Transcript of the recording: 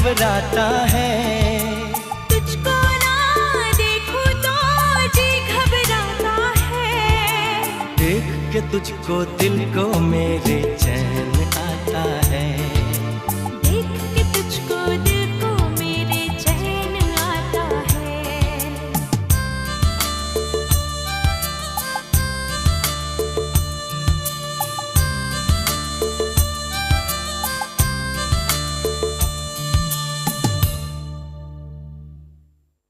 घबराता है। तुझको ना देखूं तो जी घबराता है। देख के तुझको दिल को मेरे चैन आता है।